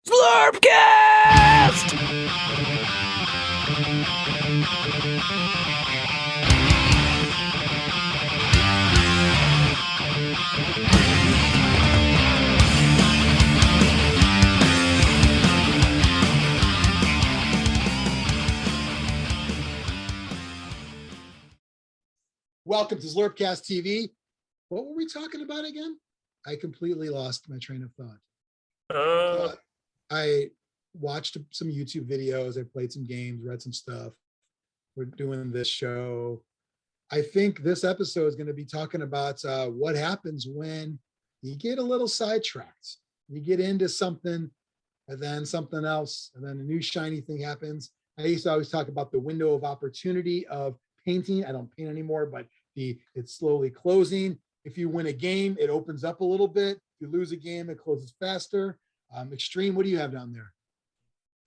Zlurpcast! Welcome to Zlurpcast TV. What were we talking about again? I completely lost my train of thought. I watched some YouTube videos. I played some games, read some stuff. We're doing this show. I think this episode is going to be talking about what happens when you get a little sidetracked. You get into something and then something else, and then a new shiny thing happens. I used to always talk about the window of opportunity of painting. I don't paint anymore, but it's slowly closing. If you win a game, it opens up a little bit. If you lose a game, it closes faster. Xtreme, what do you have down there?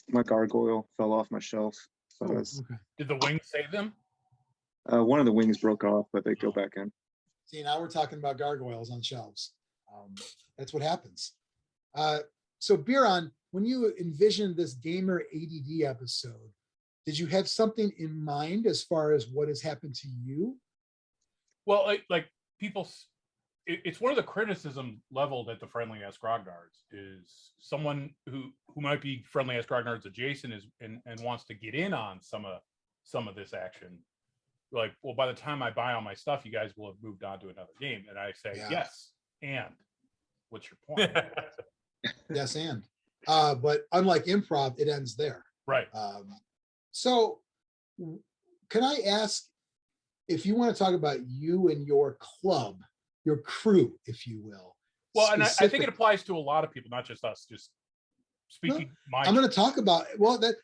My gargoyle fell off my shelf. So Okay. Did the wings save them? One of the wings broke off, but they go back in. See, now we're talking about gargoyles on shelves. That's what happens. So Biran, when you envisioned this Gamer ADD episode, did you have something in mind as far as what has happened to you? Well, like people, it's one of the criticism leveled at the friendly ass grognards is someone who might be friendly ass grognards adjacent and wants to get in on some of this action. Like, well, by the time I buy all my stuff, you guys will have moved on to another game. And I say, yes. And what's your point? Yes, and but unlike improv, it ends there. Right. So can I ask if you want to talk about you and your club, your crew, if you will? Well, and I think it applies to a lot of people, not just us. Just speaking. I'm going to talk about that.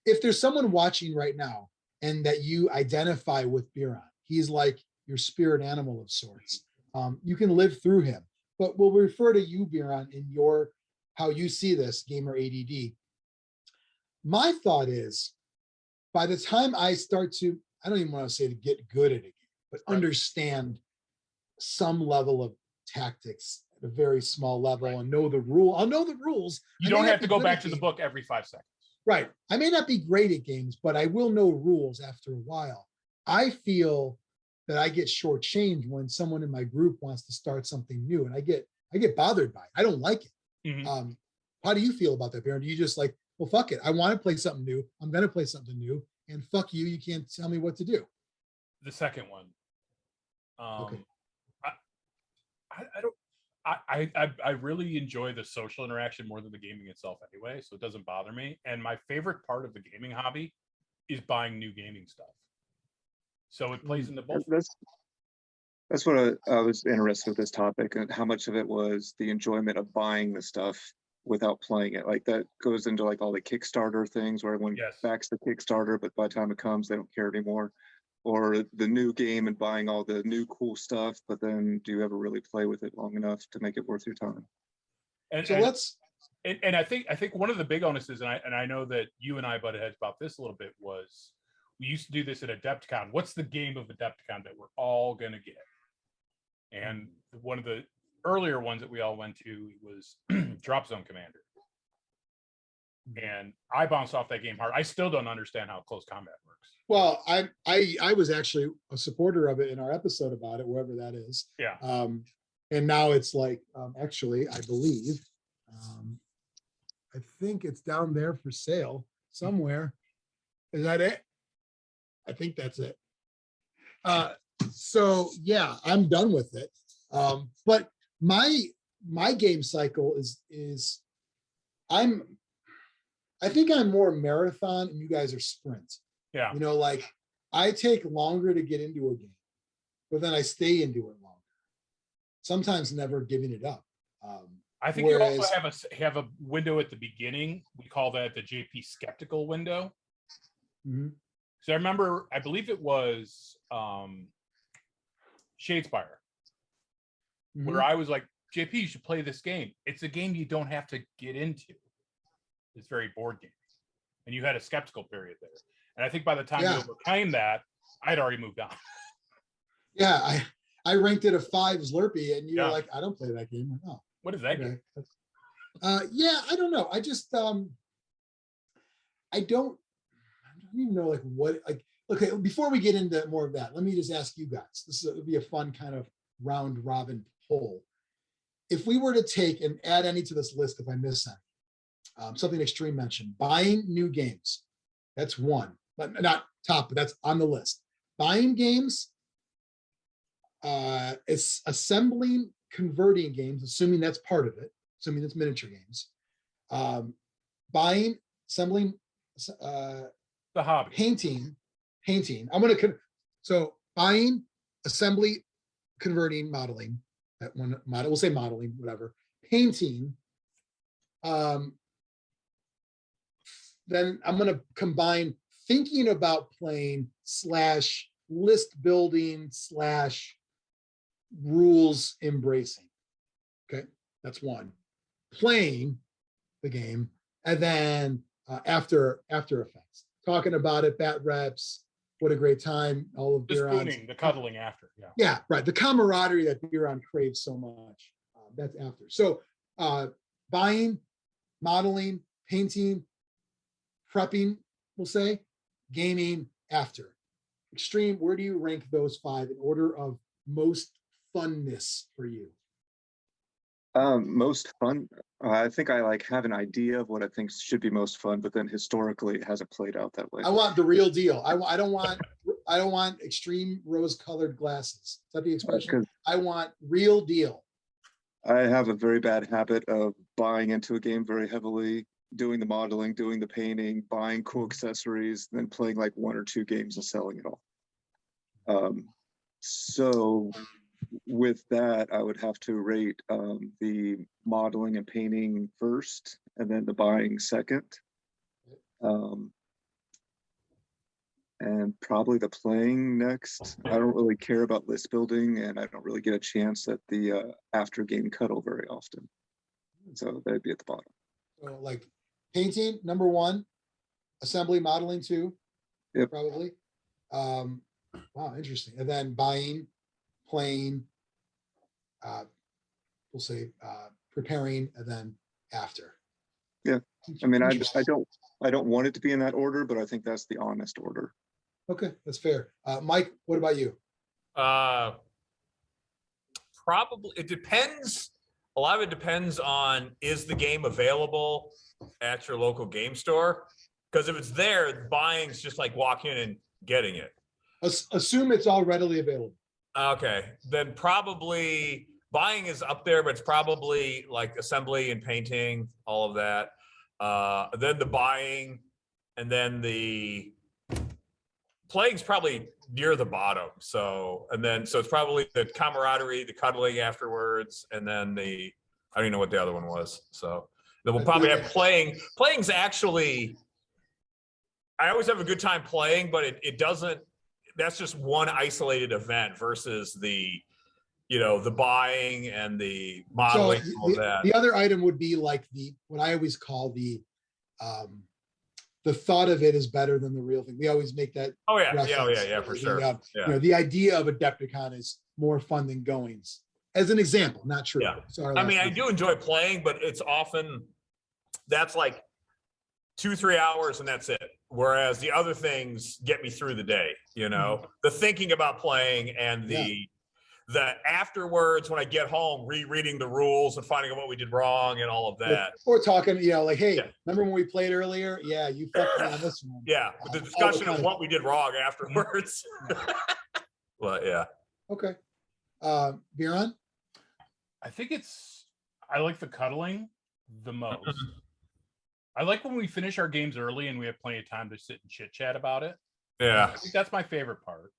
If there's someone watching right now and that you identify with Biran, he's like your spirit animal of sorts. You can live through him, but we'll refer to you, Biran, in how you see this Gamer ADD. My thought is, by the time I start to, I don't even want to say to get good at a game, but understand some level of tactics at a very small level and know the rule. I'll know the rules. You don't have to go back to the book every 5 seconds. Right. I may not be great at games, but I will know rules after a while. I feel that I get shortchanged when someone in my group wants to start something new, and I get bothered by it. I don't like it. Mm-hmm. How do you feel about that, Biran? Do you just like, well, fuck it, I want to play something new. I'm going to play something new, and fuck you, you can't tell me what to do. The second one. Okay. I really enjoy the social interaction more than the gaming itself anyway, so it doesn't bother me. And my favorite part of the gaming hobby is buying new gaming stuff. So it plays into both. That's what I was interested with this topic, and how much of it was the enjoyment of buying the stuff without playing it. Like that goes into like all the Kickstarter things where everyone backs the Kickstarter, but by the time it comes, they don't care anymore. Or the new game and buying all the new cool stuff, but then do you ever really play with it long enough to make it worth your time? And so I think one of the big onuses, and I know that you and I butted heads about this a little bit, was we used to do this at Adepticon. What's the game of Adepticon that we're all gonna get? And one of the earlier ones that we all went to was Drop Zone Commander. And I bounced off that game hard. I still don't understand how close combat works. Well, I was actually a supporter of it in our episode about it, wherever that is. Yeah. And now it's like, actually, I believe, I think it's down there for sale somewhere. Is that it? I think that's it. So yeah, I'm done with it. But my game cycle is I think I'm more marathon and you guys are sprint. Yeah. You know, like I take longer to get into a game, but then I stay into it longer. Sometimes never giving it up. I think you also have a window at the beginning. We call that the JP skeptical window. Mm-hmm. So I believe it was Shadespire, where I was like, JP, you should play this game. It's a game you don't have to get into. It's very board game. And you had a skeptical period there. And I think by the time you overcame that, I'd already moved on. Yeah, I ranked it a 5 Zlurpee, and you're like, I don't play that game. Like, oh, what is that game? Yeah, I don't know. I just I don't even know like what like. Okay, before we get into more of that, let me just ask you guys. Would be a fun kind of round robin poll. If we were to take and add any to this list, if I miss any, something Xtreme mentioned, buying new games. That's one, but not top, but that's on the list. Buying games, it's assembling, converting games, assuming that's part of it, assuming it's miniature games. Buying, assembling, the hobby, painting. So buying, assembly, converting, modeling. That one model, we'll say modeling, whatever. Painting. Then I'm going to combine thinking about playing / list building / rules embracing. Okay, that's one. Playing the game, and then After Effects, talking about it, bat reps. What a great time! All of the spooning, the cuddling after. Yeah, right. The camaraderie that Biran craves so much. That's after. So buying, modeling, painting, prepping, we'll say, gaming after. Xtreme, where do you rank those 5 in order of most funness for you? Most fun. I think I like have an idea of what I think should be most fun, but then historically it hasn't played out that way. I want the real deal. I don't want extreme rose-colored glasses. Is that the expression? I want real deal. I have a very bad habit of buying into a game very heavily, doing the modeling, doing the painting, buying cool accessories, then playing like 1 or 2 games and selling it all. So with that, I would have to rate the modeling and painting first, and then the buying second. And probably the playing next. I don't really care about list building, and I don't really get a chance at the after game cuddle very often. So that'd be at the bottom. So like painting, number 1, assembly, modeling 2, yep. Probably. Wow, interesting. And then buying, playing, we'll say preparing, and then after. Yeah, I mean, I don't want it to be in that order, but I think that's the honest order. Okay, that's fair. Mike, what about you? Probably, it depends. A lot of it depends on, is the game available at your local game store? Because if it's there, buying's just like walking in and getting it. Assume it's all readily available. Okay, then probably buying is up there, but it's probably like assembly and painting, all of that. Then the buying, and then the playing's probably near the bottom. So it's probably the camaraderie, the cuddling afterwards, and then I don't even know what the other one was. So then we'll probably have playing. Playing's actually, I always have a good time playing, but it doesn't, that's just one isolated event versus the buying and the modeling. So all that. The other item would be like what I always call the thought of it is better than the real thing. We always make that. Oh yeah, for sure. The idea of Adepticon is more fun than goings. As an example, not true. Yeah. I mean, I do enjoy playing, but it's often that's like 2-3 hours and that's it. Whereas the other things get me through the day. The thinking about playing and the afterwards when I get home, rereading the rules and finding out what we did wrong and all of that. Or talking, like, hey, remember when we played earlier? Yeah, you fucked me on this one. Yeah, but the discussion of what we did wrong afterwards. Well, yeah. Okay. Biran? I think I like the cuddling the most. I like when we finish our games early and we have plenty of time to sit and chit chat about it. Yeah. I think that's my favorite part.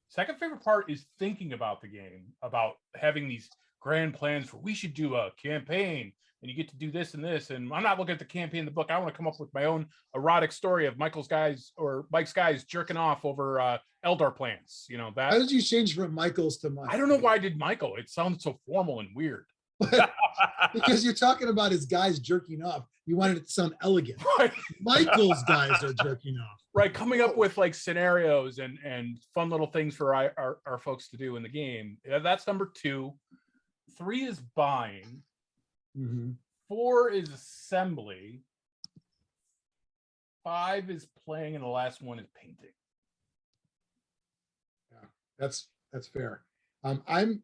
Second favorite part is thinking about the game, about having these grand plans for we should do a campaign and you get to do this and this. And I'm not looking at the campaign in the book. I want to come up with my own erotic story of Mike's guys jerking off over Eldar plants. That. How did you change from Michael's to Mike? I don't know why I did Michael. It sounds so formal and weird. Because you're talking about his guys jerking off. You wanted it to sound elegant. Right. Michael's guys are jerking off. Right. Coming up with like scenarios and fun little things for our folks to do in the game. That's number 2. 3 is buying. Mm-hmm. 4 is assembly. 5 is playing, and the last one is painting. Yeah, that's fair. I'm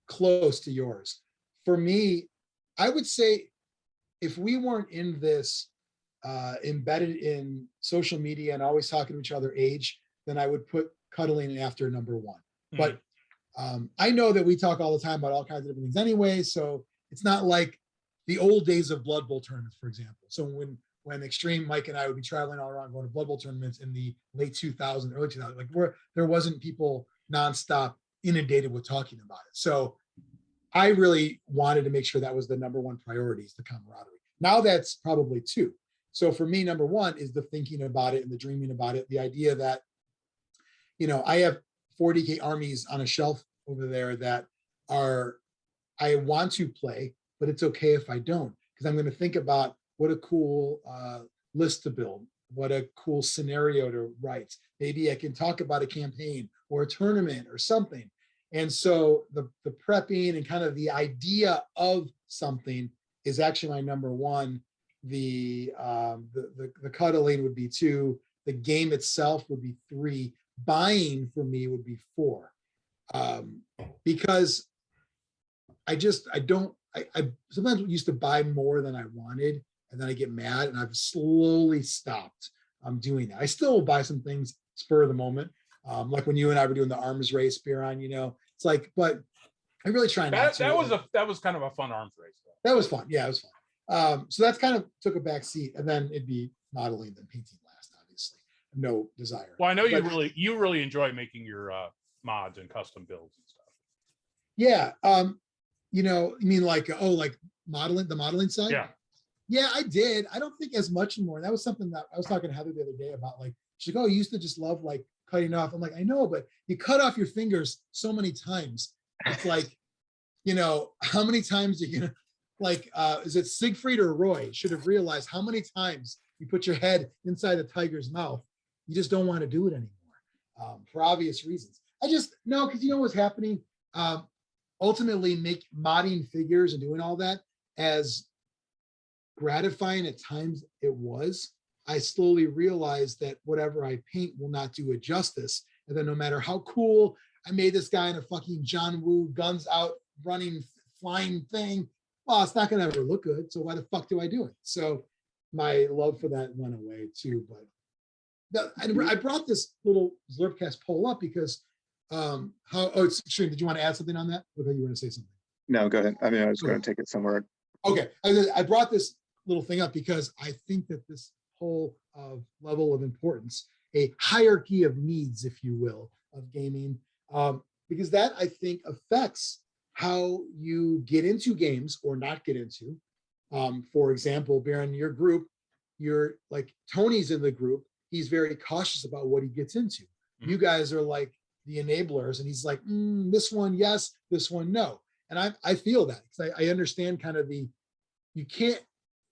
close to yours. For me, I would say if we weren't in this embedded in social media and always talking to each other age, then I would put cuddling after number 1. But I know that we talk all the time about all kinds of different things anyway, so it's not like the old days of Blood Bowl tournaments, for example. So when Xtreme, Mike and I would be traveling all around going to Blood Bowl tournaments in the late 2000s, early 2000s, like where there wasn't people nonstop inundated with talking about it. So I really wanted to make sure that was the number 1 priority, is the camaraderie. Now that's probably 2. So for me, number 1 is the thinking about it and the dreaming about it. The idea that, I have 40K armies on a shelf over there that I want to play, but it's okay if I don't, because I'm going to think about what a cool list to build, what a cool scenario to write. Maybe I can talk about a campaign or a tournament or something. And so the prepping and kind of the idea of something is actually my number 1. The cuddling would be 2. The game itself would be 3. Buying for me would be 4. Because I sometimes used to buy more than I wanted, and then I get mad, and I've slowly stopped doing that. I still will buy some things spur of the moment. Like when you and I were doing the arms race, Biran, it's like, but I really try not to. That was kind of a fun arms race, though. That was fun. Yeah, it was fun. So that's kind of took a back seat, and then it'd be modeling, then painting last, obviously. No desire. Well, I know you really enjoy making your mods and custom builds and stuff. Yeah. You mean like modeling, the modeling side? Yeah. Yeah, I did. I don't think as much anymore. That was something that I was talking to Heather the other day about. Like, she's like, "Oh, you used to just love like cutting off." I'm like, "I know, but you cut off your fingers so many times. It's like, how many times are you gonna like? Is it Siegfried or Roy should have realized how many times you put your head inside the tiger's mouth? You just don't want to do it anymore for obvious reasons. Because what's happening. Ultimately, modding figures and doing all that, as gratifying at times it was, I slowly realized that whatever I paint will not do it justice. And then no matter how cool I made this guy in a fucking John Woo guns out running flying thing, well, it's not going to ever look good. So why the fuck do I do it? So my love for that went away too. But I brought this little Zlurpcast poll up because it's Xtreme. Did you want to add something on that? Or you were going to say something? No, go ahead. I mean, I was going to take it somewhere. Okay. I brought this little thing up because I think that this whole level of importance, a hierarchy of needs, if you will, of gaming, because that I think affects how you get into games or not get into. For example, Biran, your group, you're like Tony's in the group. He's very cautious about what he gets into. Mm-hmm. You guys are like the enablers, and he's like, this one, yes, this one, no. And I feel that because I understand kind of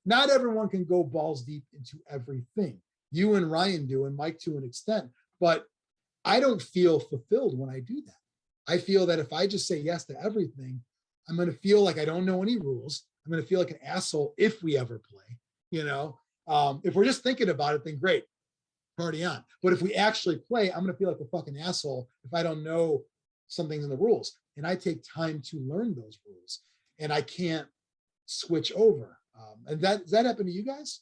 not everyone can go balls deep into everything. You and Ryan do, and Mike to an extent, but I don't feel fulfilled when I do that. I feel that if I just say yes to everything, I'm going to feel like I don't know any rules. I'm going to feel like an asshole if we ever play, if we're just thinking about it, then great, party on. But if we actually play, I'm going to feel like a fucking asshole if I don't know something in the rules. And I take time to learn those rules, and I can't switch over. And does that happen to you guys?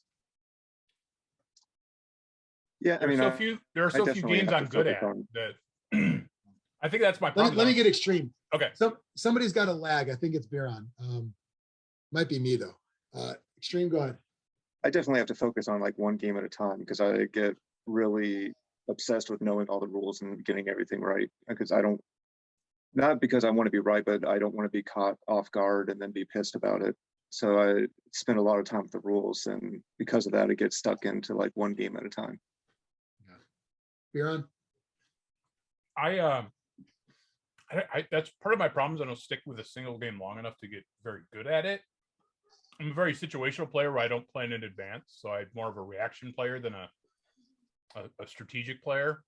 Yeah, I mean, there are so few games I'm good at that. I think that's my problem. Let me get Xtreme. Okay. So somebody's got a lag. I think it's Biran. Might be me though. Xtreme, go ahead. I definitely have to focus on like one game at a time because I get really obsessed with knowing all the rules and getting everything right. Because not because I want to be right, but I don't want to be caught off guard and then be pissed about it. So I spend a lot of time with the rules, and because of that, I get stuck into like one game at a time. Biran? I that's part of my problems. I don't stick with a single game long enough to get very good at it. I'm a very situational player where I don't plan in advance, so I'm more of a reaction player than a strategic player.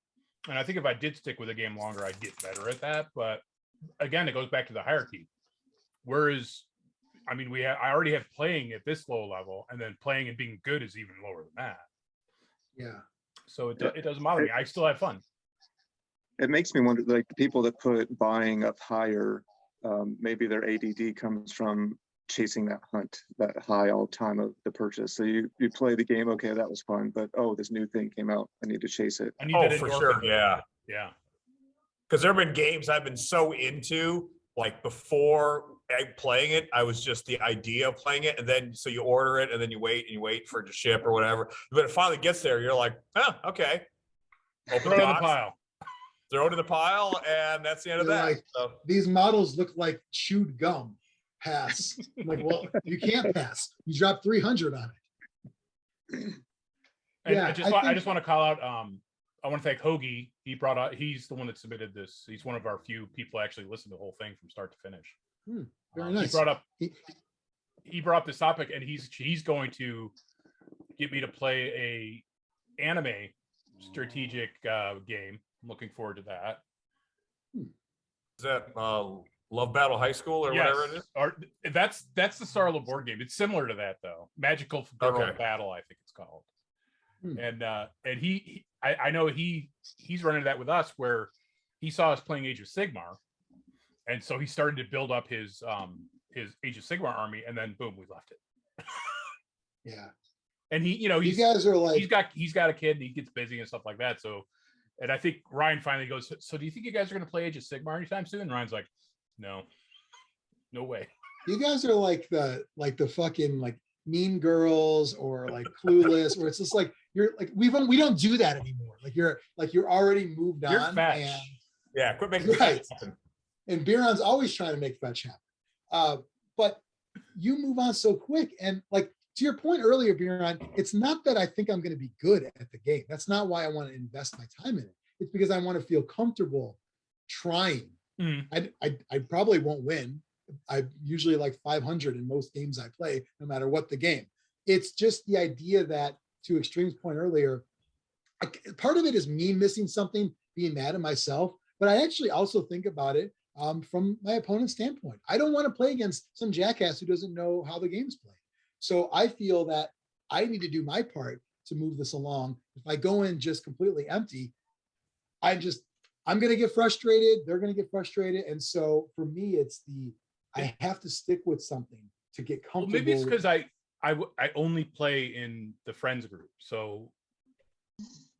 And I think if I did stick with a game longer, I'd get better at that. But again, it goes back to the hierarchy. Whereas I mean, I already have playing at this low level, and then playing and being good is even lower than that. Yeah. So it doesn't bother me. I still have fun. It makes me wonder, like the people that put buying up higher, maybe their ADD comes from chasing that hunt, that high all time of the purchase. So you play the game, okay, that was fun, but this new thing came out, I need to chase it. I need that for endorphin. sure, yeah. Because there have been games I've been so into, like before playing it, I was just the idea of playing it, and then so you order it, and then you wait for it to ship or whatever. But it finally gets there, you're like, oh, okay. Open Throw it in the pile. Throw it in the pile, and that's the end of that. Like, so. These models look like chewed gum. Pass. I'm like, well, you can't pass. You dropped 300 on it. And I just want to call out. I want to thank Hoagie. He's the one that submitted this. He's one of our few people who actually listened to the whole thing from start to finish. Very nice. He brought up this topic, and he's going to get me to play a anime strategic game. I'm looking forward to that. Is that Love Battle High School or whatever it is? Or that's the Starla board game. It's similar to that though. Magical Girl Battle, I think it's called. And I know he's running that with us, where he saw us playing Age of Sigmar, and so he started to build up his Age of Sigmar army, and then boom, we left it. Yeah. And you guys are like, he's got a kid and he gets busy and stuff like that. So, and I think Ryan finally goes, so do you think you guys are going to play Age of Sigmar anytime soon? And Ryan's like, no way. You guys are like the fucking like Mean Girls or like Clueless, where it's just like you're like we don't do that anymore. Like you're already moved on. You're fetch. And yeah, quit making fetch happen. And Biran's always trying to make fetch happen. But you move on so quick. And like to your point earlier, Biran, it's not that I think I'm going to be good at the game. That's not why I want to invest my time in it. It's because I want to feel comfortable trying. I probably won't win. I usually like 500 in most games I play, no matter what the game. It's just the idea that, to Xtreme's point earlier, part of it is me missing something, being mad at myself, but I actually also think about it from my opponent's standpoint. I don't want to play against some jackass who doesn't know how the game's played. So I feel that I need to do my part to move this along. If I go in just completely empty, I'm going to get frustrated. They're going to get frustrated. And so for me, I have to stick with something to get comfortable. Well, maybe it's because I only play in the friends group. So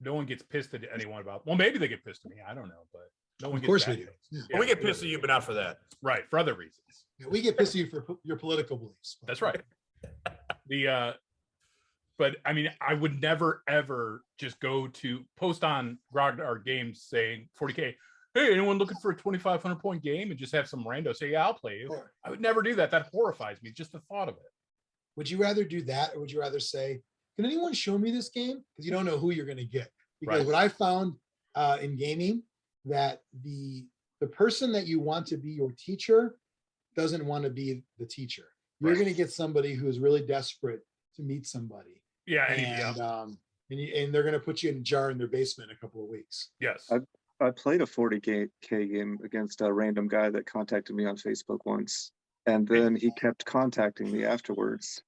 no one gets pissed at anyone about, well, maybe they get pissed at me. I don't know, but no one gets pissed. Of course we do. Yeah. Well, we get pissed at you, but not for that. Right. For other reasons. Yeah, we get pissed at you for your political beliefs. That's right. But I mean, I would never, ever just go to post on Grognard Games saying 40K, hey, anyone looking for a 2,500 point game, and just have some rando say, yeah, I'll play you. Sure. I would never do that. That horrifies me, just the thought of it. Would you rather do that, or would you rather say, can anyone show me this game? Because you don't know who you're going to get. Because what I found in gaming, that the person that you want to be your teacher doesn't want to be the teacher. You're going to get somebody who is really desperate to meet somebody. Yeah. And they're going to put you in a jar in their basement in a couple of weeks. Yes. I played a 40K game against a random guy that contacted me on Facebook once, and then he kept contacting me afterwards.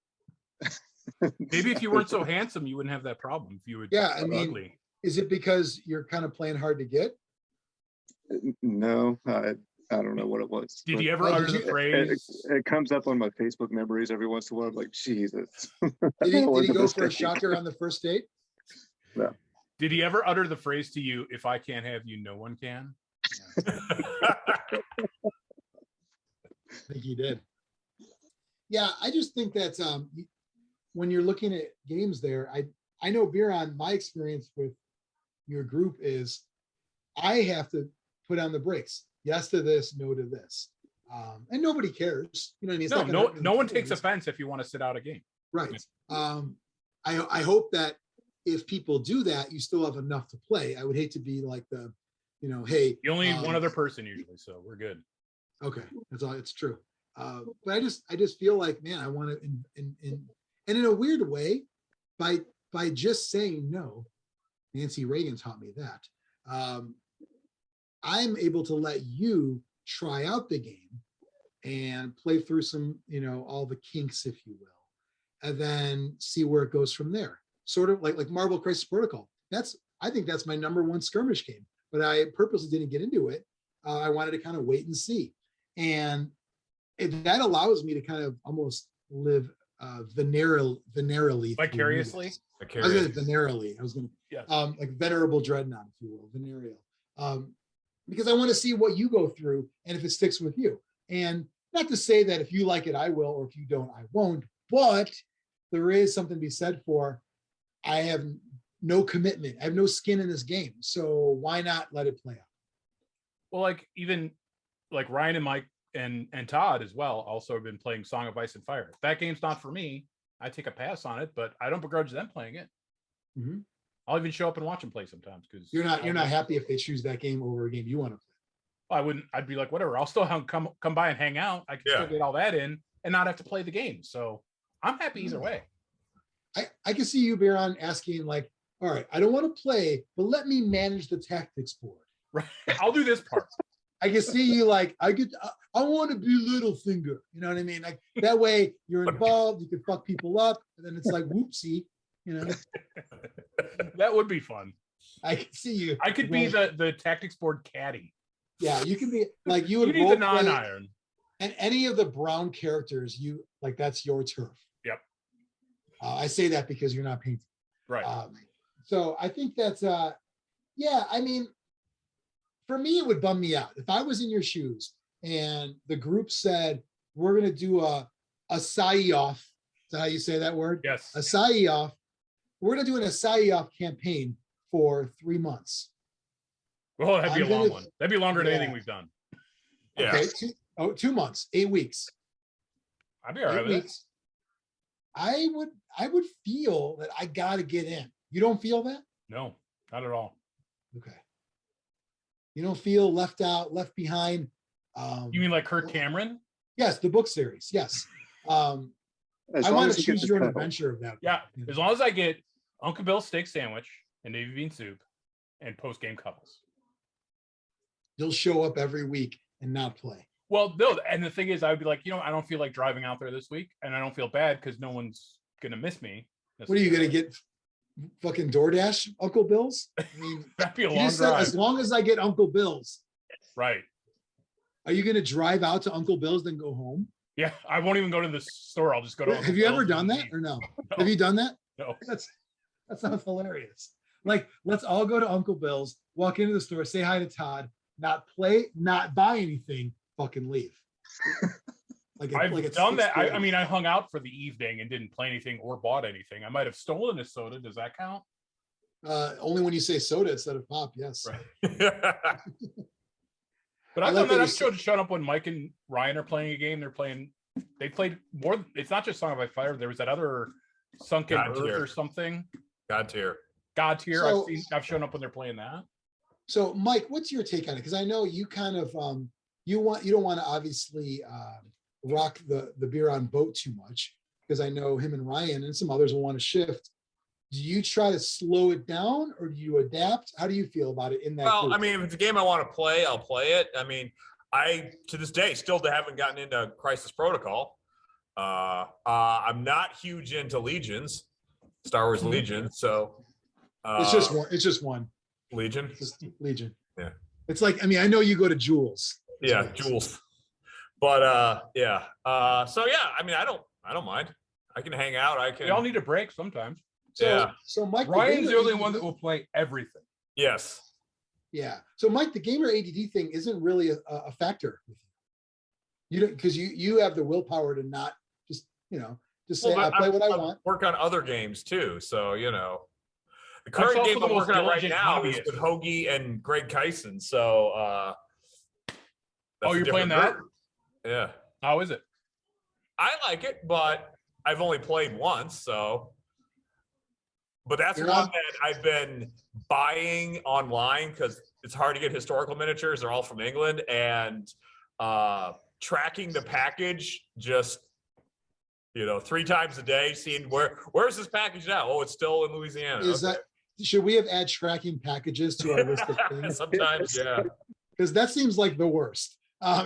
Maybe if you weren't so handsome, you wouldn't have that problem. If you were ugly. Is it because you're kind of playing hard to get? No, I don't know what it was. Did you ever utter the phrase? It comes up on my Facebook memories every once in a while. I'm like, Jesus. Did he go for a shocker on the first date? No. Did he ever utter the phrase to you, if I can't have you, no one can? I think he did. Yeah, I just think that when you're looking at games there, I know, Biran, my experience with your group is I have to put on the brakes. Yes to this, no to this. And nobody cares. You know what I mean? No one takes offense if you want to sit out a game. Right. I hope that if people do that, you still have enough to play. I would hate to be like hey. You only need one other person usually, so we're good. Okay, that's all. It's true. But I just feel like, man, I want to, and in a weird way, by just saying no, Nancy Reagan taught me that. I'm able to let you try out the game and play through some, all the kinks, if you will, and then see where it goes from there. Sort of like Marvel Crisis Protocol. I think that's my number one skirmish game, but I purposely didn't get into it. I wanted to kind of wait and see. And that allows me to kind of almost live venerally. Vicariously? I was going to venerally. I was going to, yes. Like venerable dreadnought, if you will, venereal. Because I want to see what you go through and if it sticks with you. And not to say that if you like it, I will, or if you don't, I won't. But there is something to be said for, I have no commitment. I have no skin in this game. So why not let it play out? Well, like even like Ryan and Mike and Todd as well also have been playing Song of Ice and Fire. If that game's not for me, I take a pass on it, but I don't begrudge them playing it. Mm-hmm. I'll even show up and watch them play sometimes because you're not happy if they choose that game over a game you want to play. I wouldn't. I'd be like, whatever. I'll still come by and hang out. I can still get all that in and not have to play the game. So I'm happy either way. I can see you, Biran, asking like, all right, I don't want to play, but let me manage the tactics board. Right. I'll do this part. I can see you like, I want to be Littlefinger. You know what I mean? Like that way you're involved, you can fuck people up, and then it's like whoopsie, That would be fun. I can see you. I could be the tactics board caddy. Yeah, you can be like you would need the non-iron. And any of the brown characters, you like that's your turf. Yep. I say that because you're not painting. Right. So I think that's I mean, for me, it would bum me out. If I was in your shoes and the group said, we're gonna do a Asai-off. Is that how you say that word? Yes. Asai-off. We're gonna do an Asai-off campaign for 3 months. Well, that'd be a long one. That'd be longer than anything we've done. Yeah. Okay, 2 months, 8 weeks. I'd be all right with it. I would feel that I gotta get in. You don't feel that? No, not at all. Okay. You don't feel left out, left behind. You mean like Kirk Cameron? Yes, the book series. Yes. I want to choose your adventure of that. Yeah, as long as I get Uncle Bill's steak sandwich and Navy bean soup and post-game cuddles. You'll show up every week and not play. Well, no, and the thing is, I would be like, I don't feel like driving out there this week, and I don't feel bad because no one's gonna miss me. What are you gonna get? Fucking DoorDash Uncle Bill's? I mean, that'd be a long drive. As long as I get Uncle Bill's. Right. Are you gonna drive out to Uncle Bill's then go home? Yeah, I won't even go to the store. I'll just go to. Have you ever done that or no? Have you done that? No. That sounds hilarious. Like, let's all go to Uncle Bill's, walk into the store, say hi to Todd, not play, not buy anything, fucking leave. I've done that. I mean, I hung out for the evening and didn't play anything or bought anything. I might have stolen a soda. Does that count? Only when you say soda instead of pop, yes. Right. But I've done that. I've shown up when Mike and Ryan are playing a game. They played more. It's not just Song of Ice Fire. There was that other Sunken Earth or something. God tier. So, I've shown up when they're playing that. So Mike, what's your take on it? Because I know you kind of you don't want to obviously rock the Biran boat too much, because I know him and Ryan and some others will want to shift. Do you try to slow it down or do you adapt? How do you feel about it in that Well, group? I mean, if it's a game I want to play, I'll play it. I mean, I, to this day, still haven't gotten into Crisis Protocol. I'm not huge into Legions, Star Wars Legion. So it's just one. Legion. Just Legion. Yeah. It's like, I mean, I know you go to Jules. Yeah, Jules. But yeah. So yeah, I mean, I don't mind. I can hang out. We all need a break sometimes. So Mike, Ryan's the only one that will play everything. Yes. Yeah. So Mike, the gamer ADD thing isn't really a factor with you. You don't, because you have the willpower to not just say I play what I want. Work on other games too. So the current game I'm working on right now is with Hoagie and Greg Kyson. So you're playing that? Yeah. How is it? I like it, but I've only played once, so. But that's one that I've been buying online because it's hard to get historical miniatures. They're all from England, and tracking the package just 3 times a day, seeing where's this package now? Oh, it's still in Louisiana. Should we have add tracking packages to our list of things? Sometimes, yeah. Because that seems like the worst.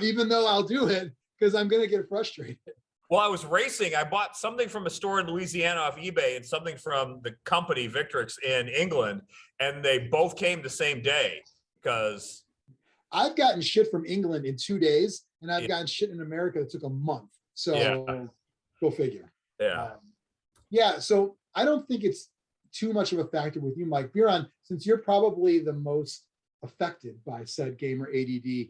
Even though I'll do it because I'm gonna get frustrated. Well, I was racing. I bought something from a store in Louisiana off eBay and something from the company Victrix in England, and they both came the same day because I've gotten shit from England in 2 days, and I've gotten shit in America that took a month. So go figure. Yeah. So I don't think it's too much of a factor with you, Mike. Biran, since you're probably the most affected by said gamer ADD,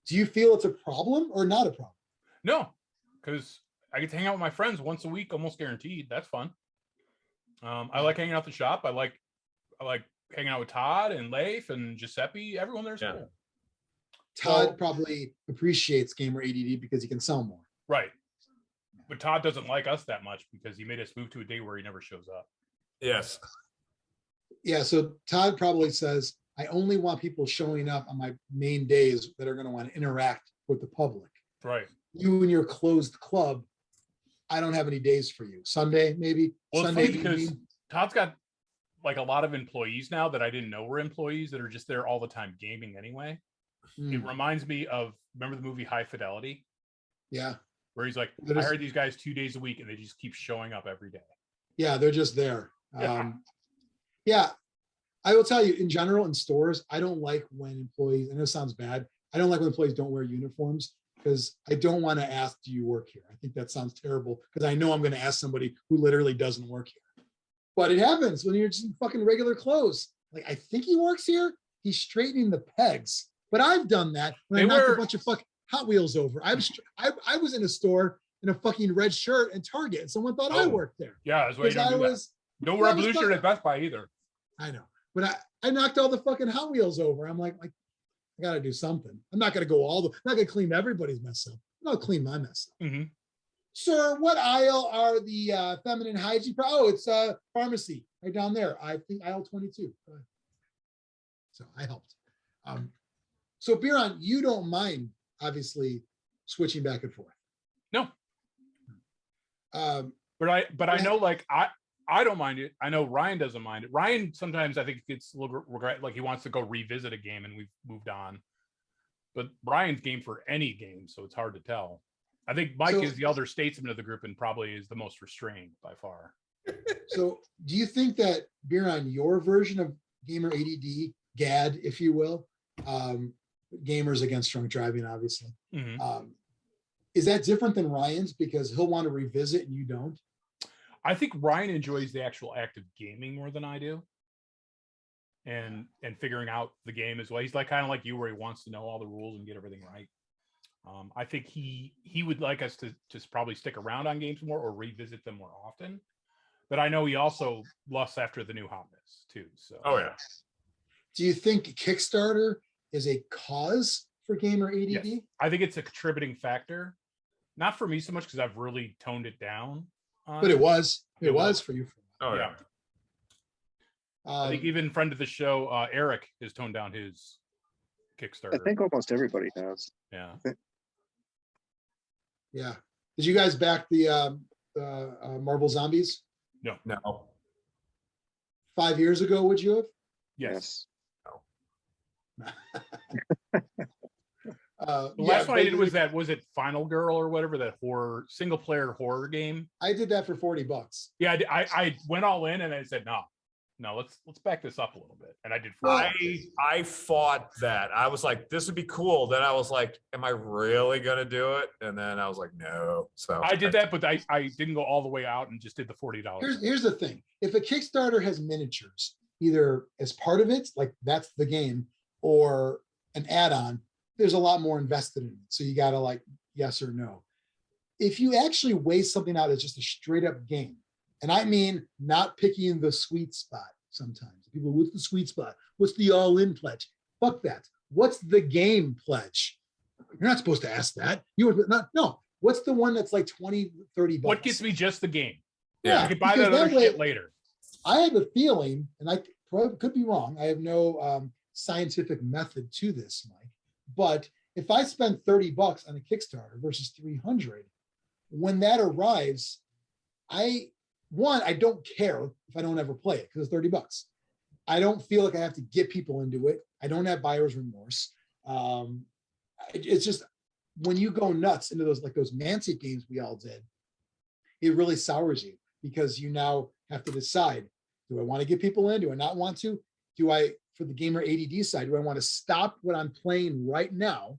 do you feel it's a problem or not a problem? No, because I get to hang out with my friends once a week, almost guaranteed. That's fun. I like hanging out at the shop. I like hanging out with Todd and Leif and Giuseppe. Everyone there's cool. Todd probably appreciates gamer ADD because he can sell more. Right. But Todd doesn't like us that much because he made us move to a day where he never shows up. Yes. Yeah. So Todd probably says, I only want people showing up on my main days that are going to want to interact with the public. Right. You and your closed club, I don't have any days for you. Sunday, maybe. Well, Sunday it's funny because Todd's got like a lot of employees now that I didn't know were employees that are just there all the time gaming anyway. It reminds me of, remember the movie High Fidelity? Yeah. Where he's like, I hired these guys 2 days a week and they just keep showing up every day. Yeah, they're just there. Yeah. I will tell you, in general, in stores, I don't like when employees, I know it sounds bad, I don't like when employees don't wear uniforms because I don't want to ask, do you work here? I think that sounds terrible because I know I'm going to ask somebody who literally doesn't work here. But it happens when you're just in fucking regular clothes. Like, I think he works here. He's straightening the pegs. But I've done that when I knocked a bunch of fucking Hot Wheels over. I was in a store in a fucking red shirt and Target, and someone thought I worked there. Yeah, that's why you don't do that. No revolution at Best Buy either. I know, but I knocked all the fucking Hot Wheels over. I'm like I got to do something. I'm not going to go I'm not going to clean everybody's mess up. I'll clean my mess up. Mm-hmm. Sir, what aisle are the feminine hygiene? It's pharmacy right down there. I think aisle 22. So I helped. So Biran, you don't mind obviously switching back and forth. No. But I know, like, I don't mind it. I know Ryan doesn't mind it. Ryan sometimes I think gets a little regret, like he wants to go revisit a game and we've moved on. But Brian's game for any game, so it's hard to tell. I think Mike is the elder statesman of the group and probably is the most restrained by far. So do you think that, Biran, your version of gamer ADD, GAD, if you will, gamers against drunk driving, obviously, is that different than Ryan's because he'll want to revisit and you don't? I think Ryan enjoys the actual act of gaming more than I do. And figuring out the game as well. He's like kind of like you, where he wants to know all the rules and get everything right. I think he would like us to just probably stick around on games more or revisit them more often. But I know he also lusts after the new hotness too. So do you think Kickstarter is a cause for gamer ADD? Yes. I think it's a contributing factor. Not for me so much because I've really toned it down. But it was for you. Oh yeah. I think even friend of the show, Eric, has toned down his Kickstarter. I think almost everybody has. Yeah. Yeah. Did you guys back the Marvel Zombies? No. 5 years ago, would you have? Yes. No. The last one I did was it Final Girl or whatever, that single player horror game. I did that for $40. Yeah, I went all in and I said no, let's back this up a little bit. And I did. I fought that. I was like, this would be cool. Then I was like, am I really gonna do it? And then I was like, no. So I did that, but I didn't go all the way out and just did the $40. Here's the thing: if a Kickstarter has miniatures, either as part of it, like that's the game, or an add-on, there's a lot more invested in it. So you gotta like yes or no. If you actually weigh something out as just a straight up game, and I mean not picking the sweet spot sometimes. People, what's the sweet spot? What's the all-in pledge? Fuck that. What's the game pledge? You're not supposed to ask that. No. What's the one that's like 20, 30 bucks? What gets me just the game? Yeah. I could buy that other shit later. I have a feeling, and I could be wrong. I have no scientific method to this, Mike. But if I spend 30 bucks on a Kickstarter versus 300, when that arrives, I don't care if I don't ever play it because it's 30 bucks. I don't feel like I have to get people into it. I don't have buyer's remorse. It's just when you go nuts into those Mantic games we all did, it really sours you because you now have to decide, do I want to get people in? Do I not want to? Do I, for the gamer ADD side, do I want to stop what I'm playing right now?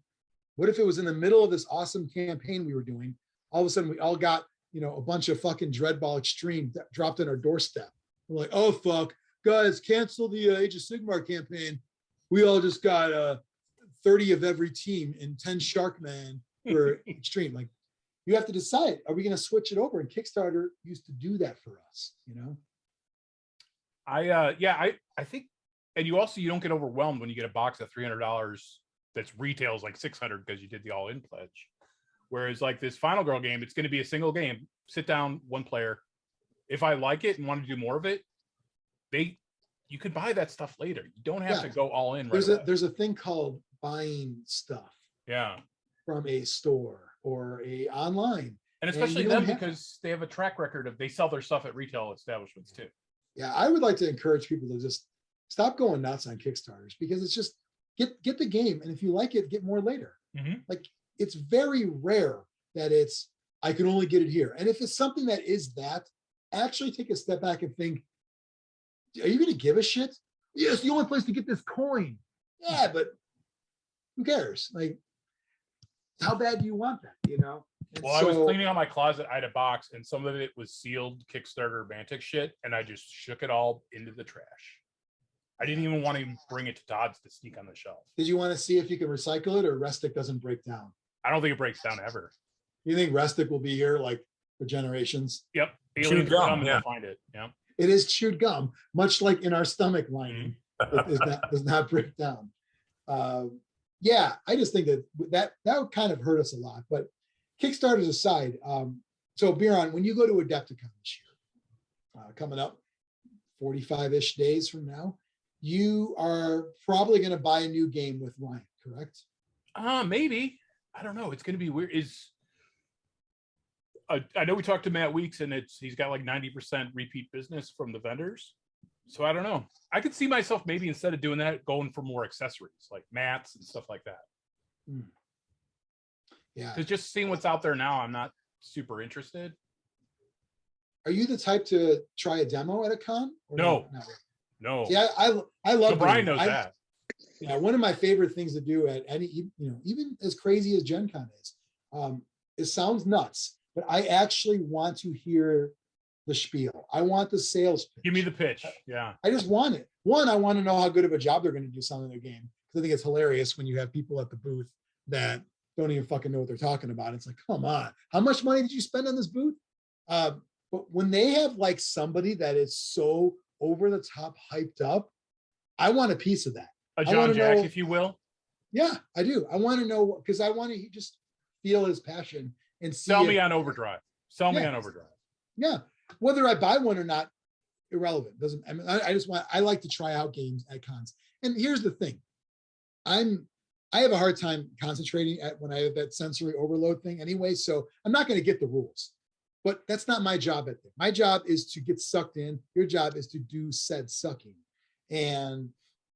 What if it was in the middle of this awesome campaign we were doing? All of a sudden we all got, a bunch of fucking Dreadball Xtreme that dropped on our doorstep. We're like, oh, fuck, guys, cancel the Age of Sigmar campaign. We all just got 30 of every team and 10 Sharkman for Xtreme. Like, you have to decide, are we going to switch it over? And Kickstarter used to do that for us, I think, and you don't get overwhelmed when you get a box of $300 that's retails like $600 because you did the all-in pledge. Whereas like this Final Girl game, it's going to be a single game, sit down, one player. If I like it and want to do more of it, you could buy that stuff later. You don't have to go all in. There's a thing called buying stuff. Yeah. From a store or a online. And especially them because they have a track record of they sell their stuff at retail establishments too. Yeah, I would like to encourage people to just stop going nuts on Kickstarters because it's just get the game, and if you like it, get more later. Like, it's very rare that I can only get it here. And if it's something that is that, actually take a step back and think, are you going to give a shit? Yeah, it's the only place to get this coin. Yeah, but who cares? Like, how bad do you want that? Well, I was cleaning out my closet. I had a box, and some of it was sealed Kickstarter Mantic shit, and I just shook it all into the trash. I didn't even want to bring it to Todd's to sneak on the shelf. Did you want to see if you can recycle it, or Restic doesn't break down? I don't think it breaks down ever. You think Restic will be here like for generations? Yep. Chewed gum, yeah. Find it. Yeah. It is chewed gum, much like in our stomach lining. It does not break down. Yeah, I just think that would kind of hurt us a lot. But Kickstarters aside, so Biran, when you go to Adepticon this year, coming up 45-ish days from now, you are probably going to buy a new game with Ryan, correct? Maybe. I don't know. It's going to be weird. I know we talked to Matt Weeks, and he's got like 90% repeat business from the vendors. So I don't know. I could see myself maybe instead of doing that, going for more accessories like mats and stuff like that. Yeah. Because just seeing what's out there now, I'm not super interested. Are you the type to try a demo at a con? No. No. Yeah, I love. So Brian knows that. Yeah, one of my favorite things to do at any, even as crazy as Gen Con is, it sounds nuts, but I actually want to hear the spiel. I want the sales pitch. Give me the pitch. Yeah. I just want it. One, I want to know how good of a job they're going to do selling their game. Because I think it's hilarious when you have people at the booth that don't even fucking know what they're talking about. It's like, come on, how much money did you spend on this booth? But when they have like somebody that is so over the top hyped up, I want a piece of that. A John Jack, if you will. Yeah, I do. I want to know, because I want to just feel his passion and see. Sell me on Overdrive. Sell me on Overdrive. Yeah. Whether I buy one or not, irrelevant. Doesn't, I mean, I like to try out games at cons. And here's the thing. I have a hard time concentrating when I have that sensory overload thing anyway. So I'm not going to get the rules, but that's not my job at this. My job is to get sucked in. Your job is to do said sucking. And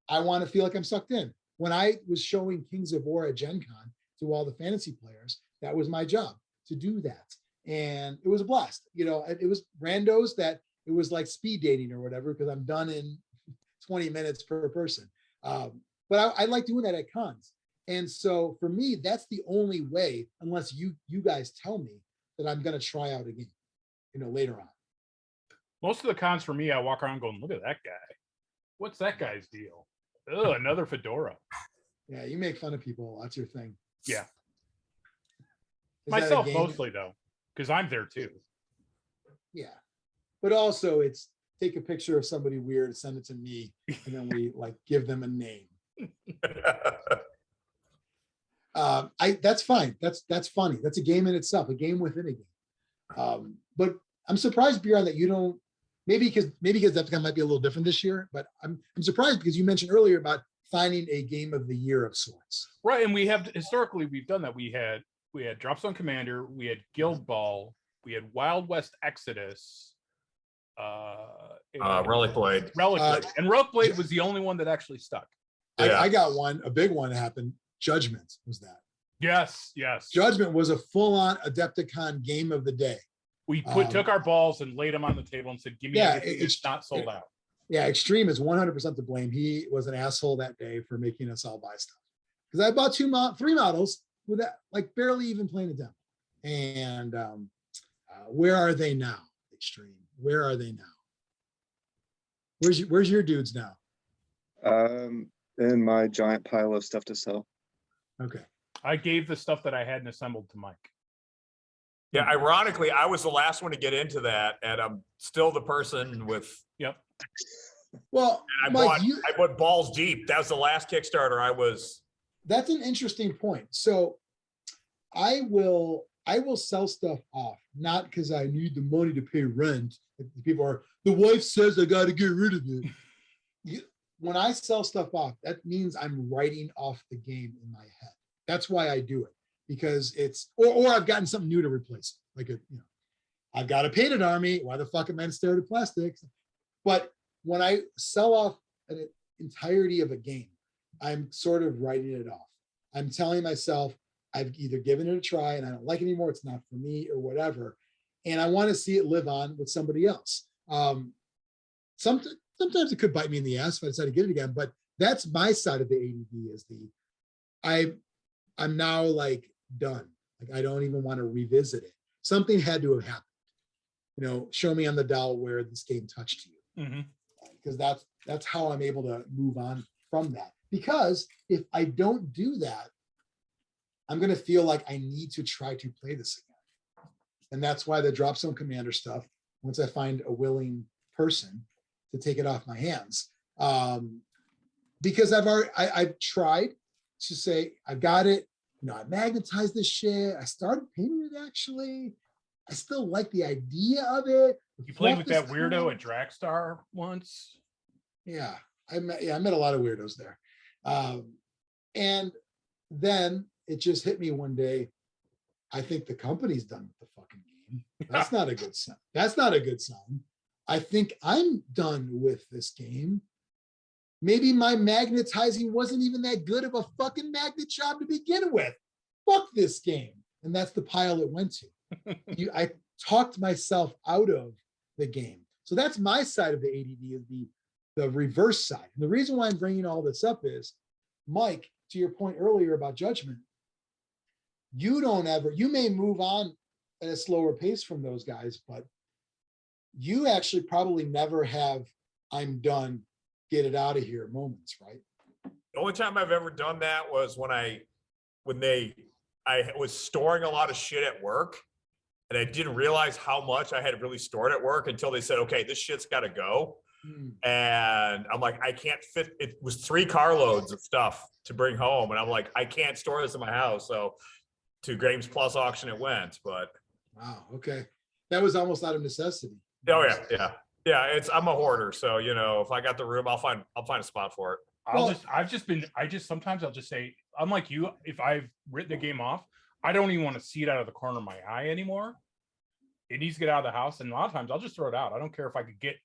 I want to feel like I'm sucked in. When I was showing Kings of War at Gen Con to all the fantasy players, that was my job, to do that. And it was a blast. It was randos that it was like speed dating or whatever, because I'm done in 20 minutes per person. But I like doing that at cons. And so for me, that's the only way, unless you guys tell me, that I'm going to try out a game, later on. Most of the cons for me, I walk around going, look at that guy. What's that guy's deal? Oh, another fedora. Yeah, you make fun of people. That's your thing. Yeah. Myself mostly, though, because I'm there too. Yeah. But also it's take a picture of somebody weird, send it to me, and then we give them a name. That's fine. That's funny. That's a game in itself, a game within a game. But I'm surprised, Biran, that you don't. Maybe because that might be a little different this year. But I'm surprised because you mentioned earlier about finding a game of the year of sorts. Right, and we've done that. We had Dropzone Commander, we had Guild Ball, we had Wild West Exodus. Relic Blade. And Relic Blade was the only one that actually stuck. I got one. A big one happened. Judgment was that. Yes. Judgment was a full-on Adepticon game of the day. We took our balls and laid them on the table and said, give me everything that's not sold out. Yeah, Xtreme is 100% to blame. He was an asshole that day for making us all buy stuff. Because I bought 3 models with that, like barely even playing a demo. And where are they now, Xtreme? Where are they now? Where's your dudes now? In my giant pile of stuff to sell. Okay. I gave the stuff that I hadn't assembled to Mike. Yeah, ironically, I was the last one to get into that, and I'm still the person with. Yep. Well, I Mike, bought balls deep. That was the last Kickstarter I was. That's an interesting point. So I will sell stuff off, not because I need the money to pay rent. People are, the wife says I got to get rid of it. When I sell stuff off, that means I'm writing off the game in my head. That's why I do it, because it's, or I've gotten something new to replace it. Like, I've got a painted army. Why the fuck am I staring at plastics? But when I sell off an entirety of a game, I'm sort of writing it off. I'm telling myself I've either given it a try and I don't like it anymore, it's not for me or whatever. And I want to see it live on with somebody else. Sometimes it could bite me in the ass if I decide to get it again, but that's my side of the ADD is I'm now like done. Like I don't even want to revisit it. Something had to have happened. Show me on the dial where this game touched you. Mm-hmm. Because that's how I'm able to move on from that. Because if I don't do that, I'm going to feel like I need to try to play this again. And that's why the Drop Zone Commander stuff, once I find a willing person to take it off my hands. Because I've tried to say, I got it. I magnetized this shit. I started painting it actually. I still like the idea of it. You played with that weirdo at Dragstar once? Yeah, I met a lot of weirdos there. And then it just hit me one day. I think the company's done with the fucking game. That's not a good sign. That's not a good sign. I think I'm done with this game. Maybe my magnetizing wasn't even that good of a fucking magnet job to begin with. Fuck this game. And that's the pile it went to. I talked myself out of the game. So that's my side of the ADD, is the reverse side. And the reason why I'm bringing all this up is, Mike, to your point earlier about Judgment, you may move on at a slower pace from those guys, but you actually probably never have I'm done, get it out of here moments, right? The only time I've ever done that was when I was storing a lot of shit at work, and I didn't realize how much I had really stored at work until they said, okay, this shit's got to go. And I'm like, I can't fit. It was 3 carloads of stuff to bring home. And I'm like, I can't store this in my house. So to Games Plus auction it went, but. Wow. Okay. That was almost out of necessity. Oh yeah. Yeah. Yeah. I'm a hoarder. So, if I got the room, I'll find a spot for it. Sometimes I'll just say, unlike you, if I've written the game off, I don't even want to see it out of the corner of my eye anymore. It needs to get out of the house. And a lot of times I'll just throw it out. I don't care if I could get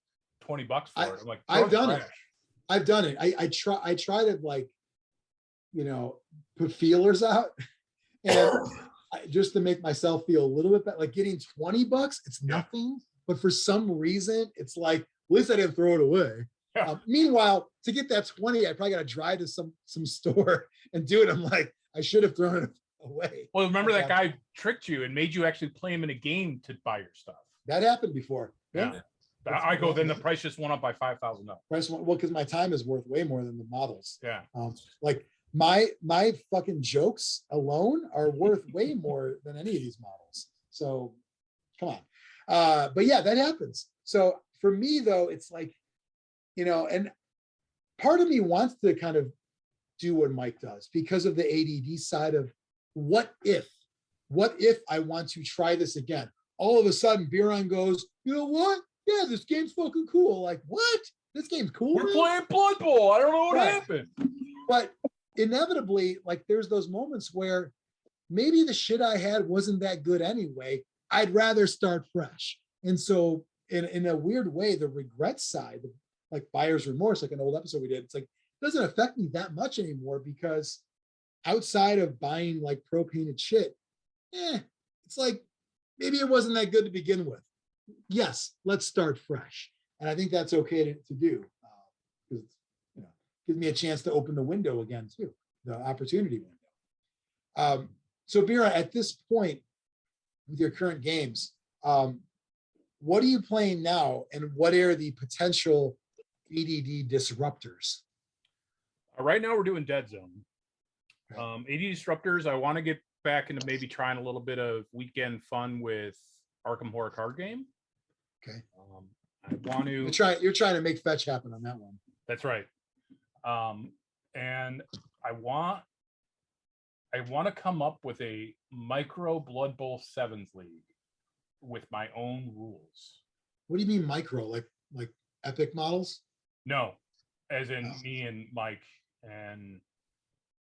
$20 for it. I'm like, I've done it. I've done it. I try to put feelers out and just to make myself feel a little bit better, like getting $20, it's nothing. But for some reason, it's like, at least I didn't throw it away. Yeah. Meanwhile, to get that 20, I probably got to drive to some store and do it. I'm like, I should have thrown it away. Well, remember that guy tricked you and made you actually play him in a game to buy your stuff. That happened before. Yeah. I go, then the price just went up by $5,000. Well, because my time is worth way more than the models. Yeah. Like my fucking jokes alone are worth way more than any of these models. So come on. But yeah, that happens. So for me though, it's like, and part of me wants to kind of do what Mike does because of the ADD side of what if I want to try this again? All of a sudden Biran goes, you know what? Yeah, this game's fucking cool. Like, what? This game's cool. We're playing Blood Bowl. I don't know what happened. But inevitably, like, there's those moments where maybe the shit I had wasn't that good anyway. I'd rather start fresh. And so in a weird way, the regret side, like buyer's remorse, like an old episode we did, it's like, it doesn't affect me that much anymore because outside of buying like pro painted shit, it's like maybe it wasn't that good to begin with. Yes, let's start fresh, and I think that's okay to do because gives me a chance to open the window again too, the opportunity window. So Biran, at this point with your current games, what are you playing now, and what are the potential ADD disruptors? Right now we're doing Dead Zone. AD disruptors, I want to get back into maybe trying a little bit of weekend fun with Arkham Horror card game. Okay. I want to. You're trying to make fetch happen on that one. That's right. And I want to come up with a micro Blood Bowl Sevens league with my own rules. What do you mean micro? Like epic models? No, as in me and Mike and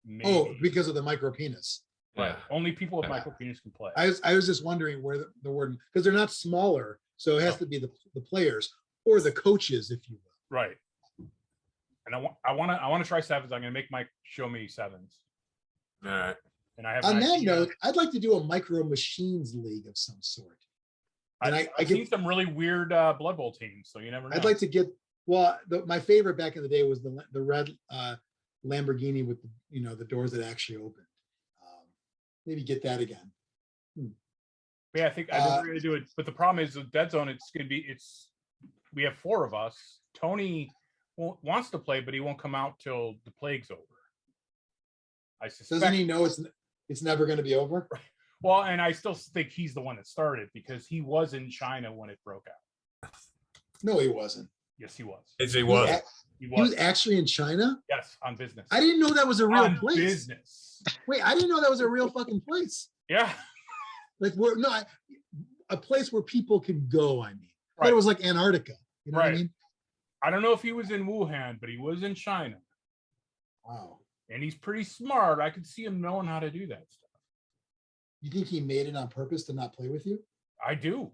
maybe. Because of the micro penis. Right. Only people with micro penis can play. I was just wondering where the word, because they're not smaller, so it has to be the players or the coaches, if you will. Right. And I want to try sevens. I'm going to make Mike show me sevens. All right. And I have. On that note, I'd like to do a micro machines league of some sort. And I've seen some really weird Blood Bowl teams, so you never know. I'd like to get. Well, my favorite back in the day was the red Lamborghini with the doors that actually opened. Maybe get that again. Yeah, I think we're going to do it. But the problem is with Dead Zone, we have 4 of us. Tony wants to play, but he won't come out till the plague's over. I suspect. Doesn't he know it's never going to be over? Well, and I still think he's the one that started because he was in China when it broke out. No, he wasn't. Yes, he was. Yes, he was. He was actually in China? Yes, on business. I didn't know that was a real place. Business. Wait, I didn't know that was a real fucking place. Yeah. Like a place where people can go, I mean. Right. But it was like Antarctica. You know what I mean? I don't know if he was in Wuhan, but he was in China. Wow. And he's pretty smart. I could see him knowing how to do that stuff. You think he made it on purpose to not play with you? I do.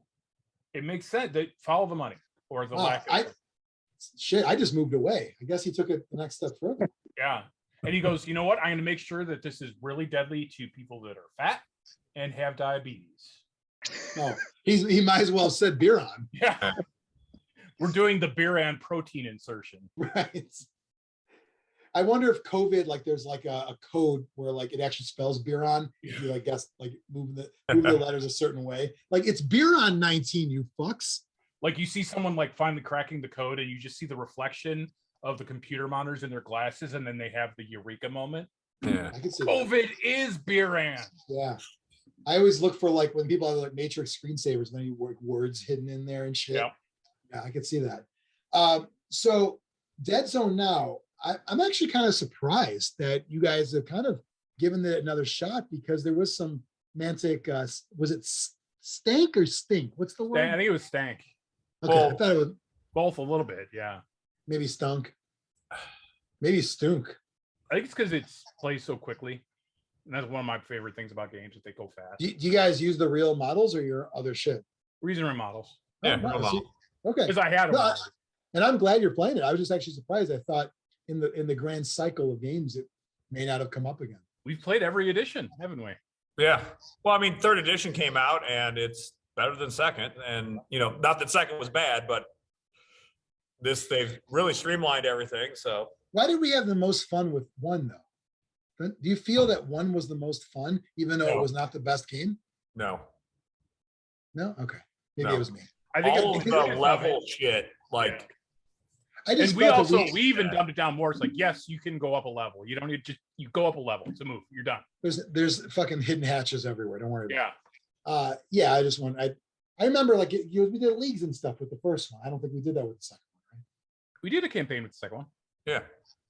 It makes sense. They follow the money or the lack of it. Shit, I just moved away. I guess he took it the next step further. Yeah. And he goes, you know what? I'm going to make sure that this is really deadly to people that are fat and have diabetes. No, he might as well have said Biran. Yeah. We're doing the Biran protein insertion. Right. I wonder if COVID, like there's like a code where like it actually spells Biran. If you move the letters a certain way. Like it's Biran 19, you fucks. Like you see someone like finally cracking the code and you just see the reflection of the computer monitors in their glasses and then they have the eureka moment. Yeah. I can see COVID is Biran. Yeah. I always look for like when people have like matrix screensavers, then you work words hidden in there and shit. Yeah, I could see that. So Dead Zone now, I'm actually kind of surprised that you guys have kind of given it another shot because there was some Mantic, was it stank or stink? What's the word? I think it was stank. Okay, I thought it was both a little bit, yeah. Maybe stunk. Maybe stunk. I think it's because it plays so quickly. And that's one of my favorite things about games, that they go fast. Do you guys use the real models or your other shit? Reason remodels. Yeah, okay. Because I had them. And I'm glad you're playing it. I was just actually surprised. I thought in the grand cycle of games, it may not have come up again. We've played every edition, haven't we? Yeah. Well, I mean, 3rd edition came out and it's better than 2nd. And, not that 2nd was bad, but they've really streamlined everything. So why did we have the most fun with 1 though? Do you feel that 1 was the most fun, even though it was not the best game? No. No? Okay. Maybe it was me. I think all of the level shit, like. And we even dumbed it down more. It's like, yes, you can go up a level. You don't need you go up a level. It's a move. You're done. There's fucking hidden hatches everywhere. Don't worry about it. Yeah. I just want, I remember like we did leagues and stuff with the first one. I don't think we did that with the second one, right? We did a campaign with the second one. Yeah.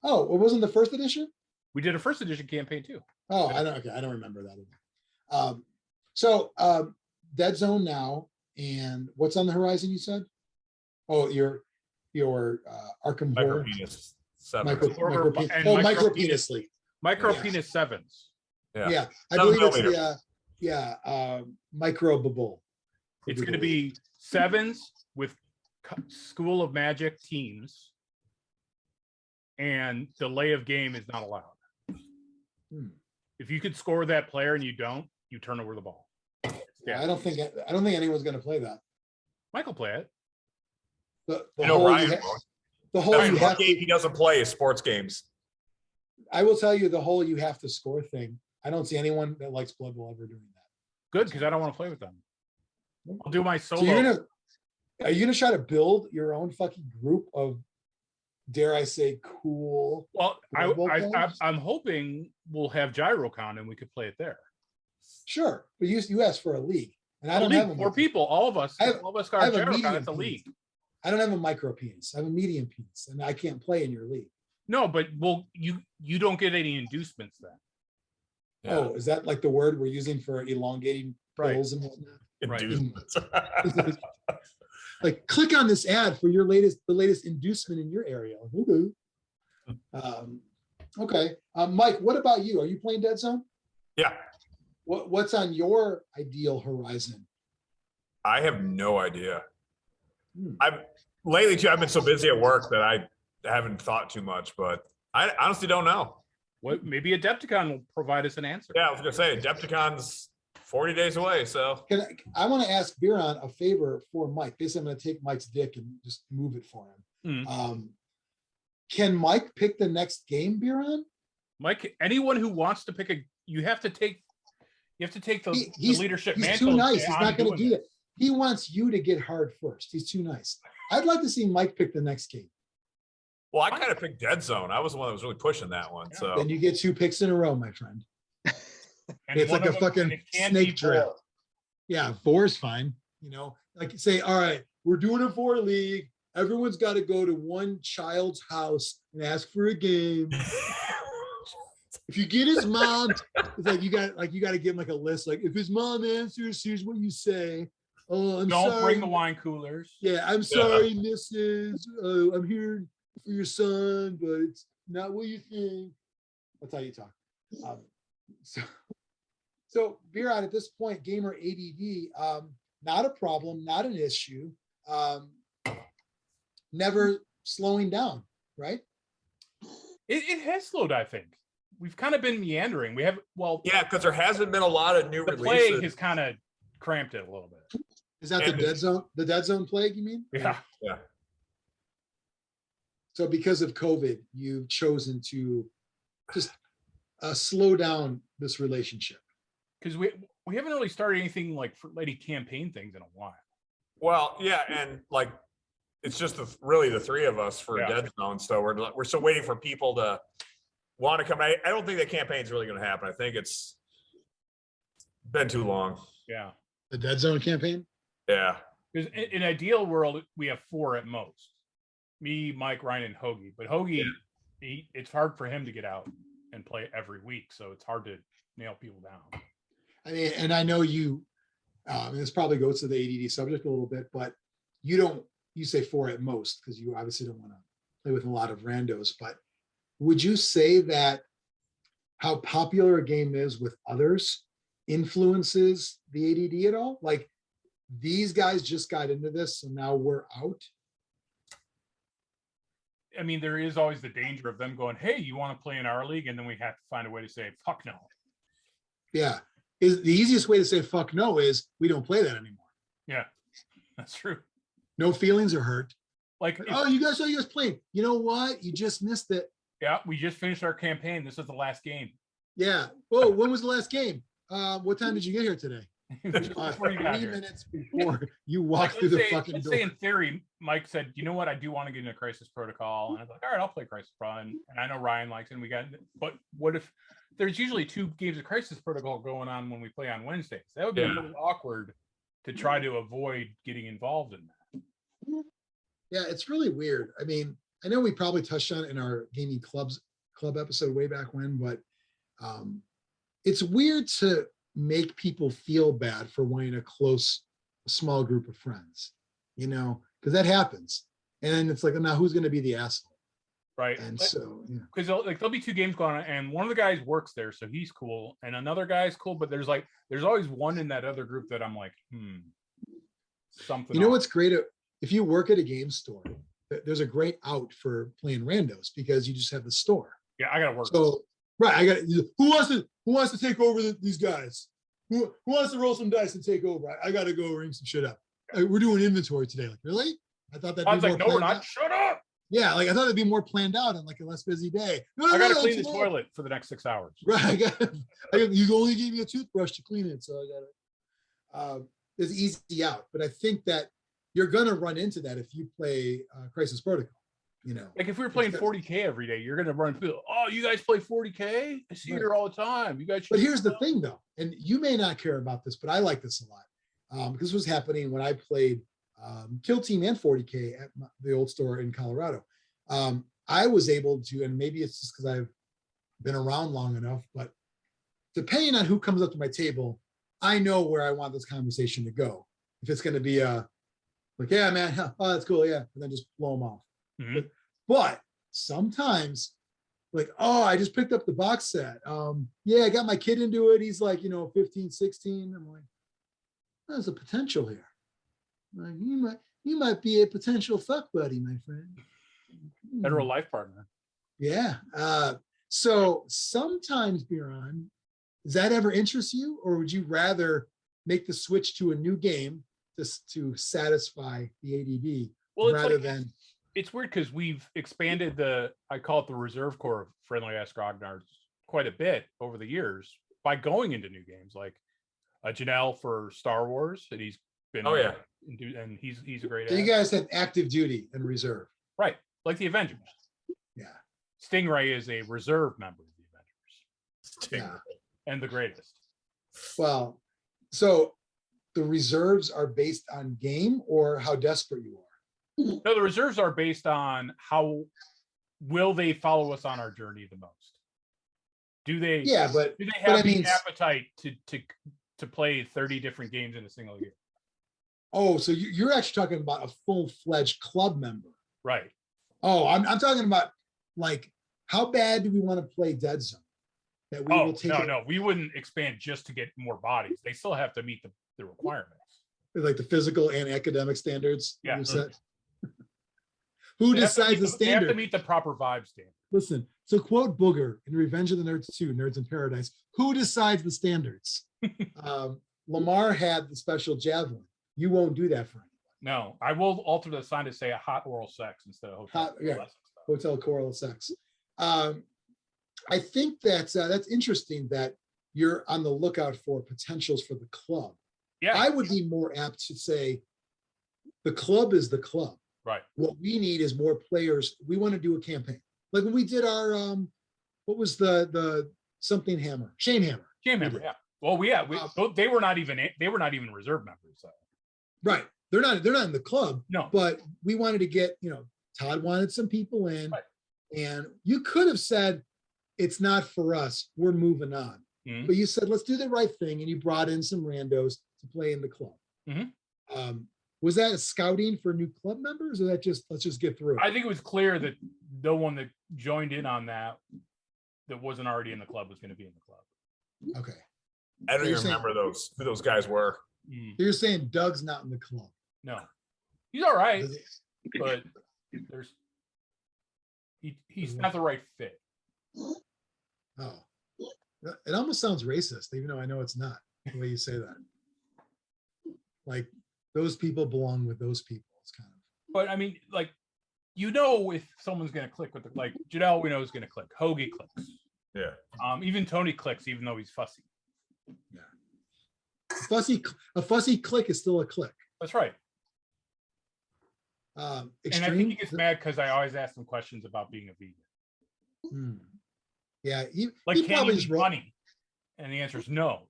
Oh, it wasn't the 1st edition? We did a 1st edition campaign too. Oh, I don't remember that either. So Dead Zone now, and what's on the horizon, you said? Oh, your Arkham Horror. Penis Micro Penis League. Micro Penis Sevens. Yeah. I believe it's the Micro Bubble. It's going to be sevens with School of Magic teams, and delay of game is not allowed. If you could score that player and you don't, you turn over the ball. Yeah, I don't think anyone's going to play that. Michael play it. The Ryan whole, won't. What game he doesn't play is sports games. I will tell you the whole you have to score thing. I don't see anyone that likes Blood Bowl ever doing that. Good, because I don't want to play with them. I'll do my solo. So are you gonna try to build your own fucking group of, dare I say, cool? Well, I'm hoping we'll have GyroCon and we could play it there. Sure, but you asked for a league, and I don't have four people. All of us got GyroCon. It's a league. I don't have a micro penis. I have a medium penis, and I can't play in your league. No, but you don't get any inducements then. Yeah. Oh, is that like the word we're using for elongating pills and whatnot? Inducements. Like, click on this ad for the latest inducement in your area. Okay. Mike, what about you? Are you playing Dead Zone? Yeah. What's on your ideal horizon? I have no idea. Lately too, I've been so busy at work that I haven't thought too much, but I honestly don't know. What, maybe Adepticon will provide us an answer. Yeah, I was gonna say Adepticon's 40 days away. So I want to ask Biran a favor for Mike. Basically, I'm going to take Mike's dick and just move it for him. Can Mike pick the next game, Biran? Mike, anyone who wants to pick you have to take the leadership mantle. He's too nice. He's not going to do it. He wants you to get hard first. He's too nice. I'd like to see Mike pick the next game. Well, I kind of picked Dead Zone. I was the one that was really pushing that one. So then you get 2 picks in a row, my friend. It's like a fucking snake drill. Yeah, 4 is fine. You know, like say, all right, we're doing a 4 league. Everyone's got to go to one child's house and ask for a game. If you get his mom, it's like you got to give him like a list. Like, if his mom answers, here's what you say. Oh, don't bring the wine coolers. Yeah, I'm sorry, Mrs. I'm here for your son, but it's not what you think. That's how you talk. So Biran, at this point, gamer ADD, not a problem, not an issue. Never slowing down, right? It has slowed, I think. We've kind of been meandering. We have, yeah, because there hasn't been a lot of new releases. The plague has kind of cramped it a little bit. Is that the Dead Zone? The Dead Zone plague, you mean? Yeah. Yeah. So because of COVID, you've chosen to just slow down this relationship. Because we haven't really started anything like for lady campaign things in a while. Well, yeah, and like it's just really the 3 of us for Dead Zone. So we're still waiting for people to want to come. I don't think that campaign's really going to happen. I think it's been too long. Yeah. The Dead Zone campaign? Yeah. Because in an ideal world, we have 4 at most. Me, Mike, Ryan, and Hoagie. But Hoagie, it's hard for him to get out and play every week. So it's hard to nail people down. I mean, and I know you, this probably goes to the ADD subject a little bit, but you say 4 at most because you obviously don't want to play with a lot of randos. But would you say that how popular a game is with others influences the ADD at all? Like, these guys just got into this, so now we're out. I mean, there is always the danger of them going, hey, you want to play in our league? And then we have to find a way to say, fuck no. Yeah. Is the easiest way to say fuck no is we don't play that anymore. Yeah, that's true. No feelings are hurt. Like, you guys playing. You know what? You just missed it. Yeah, we just finished our campaign. This is the last game. Yeah. Whoa, when was the last game? What time did you get here today? 3 minutes before you walked through the fucking door. Let's say in theory, Mike said, you know what, I do want to get into Crisis Protocol. And I was like, all right, I'll play Crisis Protocol. And I know Ryan likes it. But what if there's usually 2 games of Crisis Protocol going on when we play on Wednesdays? That would be a little awkward to try to avoid getting involved in that. Yeah, it's really weird. I mean, I know we probably touched on it in our gaming club episode way back when, but it's weird to make people feel bad for wanting a small group of friends, because that happens. And then it's like, now who's going to be the asshole? Right. And so, yeah. Because there'll be 2 games going on, and one of the guys works there, so he's cool, and another guy's cool, but there's always one in that other group that I'm like, something. You know what's great? If you work at a game store, there's a great out for playing randos because you just have the store. Yeah, I gotta work. So Right. I got who wants to take over these guys? Who wants to roll some dice and take over? I got to go ring some shit up. We're doing inventory today. Like, really? I thought that'd I was be like, more no, we're planned not. out. Shut up. Yeah, like I thought it'd be more planned out and like a less busy day. No, I got to no, clean the tomorrow. toilet for the next 6 hours. Right. You only gave me a toothbrush to clean it, so I got it. It's easy out, but I think that you're gonna run into that if you play Crisis Protocol. You know, Like if we were playing 40K every day, you're gonna run through. Oh, you guys play 40K? I see you here all the time. You guys. But here's the thing, though, and you may not care about this, but I like this a lot because this was happening when I played Kill Team and 40K at the old store in Colorado. I was able to, and maybe it's just because I've been around long enough, but depending on who comes up to my table, I know where I want this conversation to go. If it's going to be like, yeah, man, oh, that's cool, yeah, and then just blow them off. Mm-hmm. But sometimes, like, oh, I just picked up the box set. Yeah, I got my kid into it. He's like, 15, 16. I'm like, there's a potential here. Like, you might be a potential fuck buddy, my friend. Federal life partner. Yeah. So sometimes, Biran, does that ever interest you, or would you rather make the switch to a new game to satisfy the ADD rather than? It's weird because we've expanded I call it the Reserve Corps of Friendly Ass Grognards quite a bit over the years by going into new games like Janelle for Star Wars, and he's been and he's a great. So you guys have active duty and reserve, right? Like the Avengers. Yeah. Stingray is a reserve member of the Avengers. Yeah. And the greatest. Well, so the reserves are based on game or how desperate you are? No, the reserves are based on how will they follow us on our journey the most. Do they? Yeah, but do they have the appetite to play 30 different games in a single year? Oh, so you're actually talking about a full-fledged club member, right? Oh, I'm talking about like how bad do we want to play Dead Zone? That we will take. No, we wouldn't expand just to get more bodies. They still have to meet the requirements, like the physical and academic standards. Yeah. Who decides the standard? They have to meet the proper vibe standard. Listen, so quote Booger in Revenge of the Nerds 2, Nerds in Paradise, who decides the standards? Lamar had the special javelin. You won't do that for anyone. No, I will alter the sign to say a hot oral sex instead of hotel choral sex. I think that's interesting that you're on the lookout for potentials for the club. Yeah, I would be more apt to say the club is the club. Right. What we need is more players. We want to do a campaign. Like when we did our what was the something hammer? Shame hammer. Yeah. Well, they were not even reserve members. So. Right. They're not in the club. No. But we wanted to get, Todd wanted some people in, right. And you could have said it's not for us. We're moving on. Mm-hmm. But you said let's do the right thing, and you brought in some randos to play in the club. Mm-hmm. Was that scouting for new club members, or that just let's just get through it? I think it was clear that no one that joined in on that wasn't already in the club was going to be in the club. Okay. I don't even remember who those guys were. You're saying Doug's not in the club? No, he's all right, but he's not the right fit. Oh, it almost sounds racist, even though I know it's not the way you say that. Like those people belong with those people. It's kind of. But I mean, like, if someone's going to click with like Janelle, we know is going to click. Hoagie clicks. Yeah. Even Tony clicks, even though he's fussy. Yeah. A fussy click is still a click. That's right. Xtreme, and I think he gets mad because I always ask him questions about being a vegan. Yeah, he can you eat honey? And the answer is no.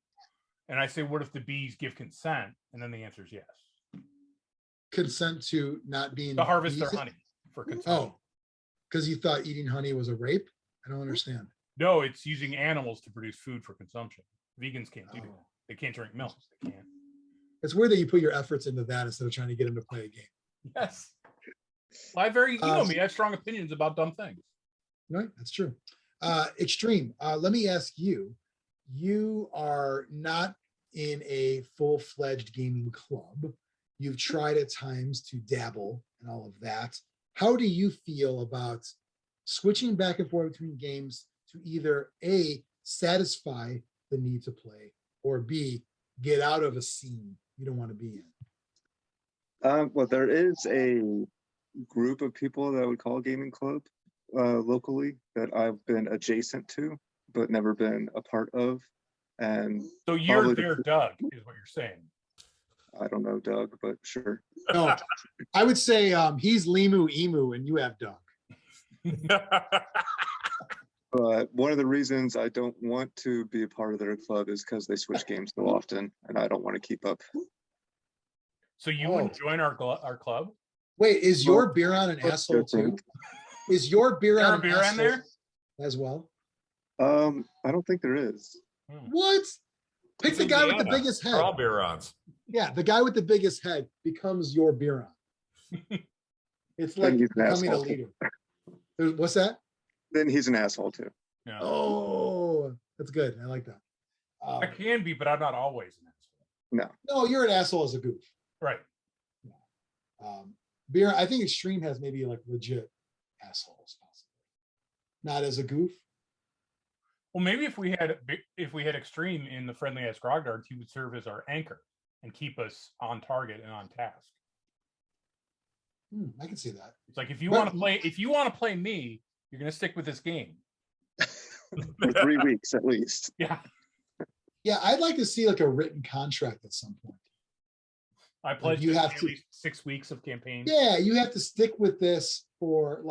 And I say, what if the bees give consent? And then the answer is yes. Consent to not being to harvest their honey for consumption. Oh, because you thought eating honey was a rape? I don't understand. No, it's using animals to produce food for consumption. Vegans can't do that. They can't drink milk. They can't. It's weird that you put your efforts into that instead of trying to get them to play a game. Yes. Well, you know me, I have strong opinions about dumb things. Right, that's true. Xtreme, let me ask you, you are not in a full-fledged gaming club. You've tried at times to dabble and all of that. How do you feel about switching back and forth between games to either A, satisfy the need to play, or B, get out of a scene you don't want to be in? Well, there is a group of people that I would call a gaming club locally that I've been adjacent to, but never been a part of. And so you're there, Doug, is what you're saying. I don't know Doug, but sure. No, I would say he's Limu Emu and you have Doug. But one of the reasons I don't want to be a part of their club is because they switch games so often, and I don't want to keep up. So you wouldn't join our club? Wait, is your Biran an asshole too? Is your Biran an asshole there as well? I don't think there is. What? Pick the guy with the biggest head. All Birans. Yeah, the guy with the biggest head becomes your Biran. It's like becoming a leader. What's that? Then he's an asshole too. Yeah. Oh, that's good. I like that. I can be, but I'm not always an asshole. No, you're an asshole as a goof. Right. Biran, I think Xtreme has maybe like legit assholes, possibly. Not as a goof. Well, maybe if we had Xtreme in the Friendly Ass Grognards, he would serve as our anchor and keep us on target and on task. I can see that. It's like if you want to play me, you're going to stick with this game for 3 weeks at least. Yeah. Yeah, I'd like to see like a written contract at some point. I pledged you have at to, least 6 weeks of campaign. Yeah, you have to stick with this for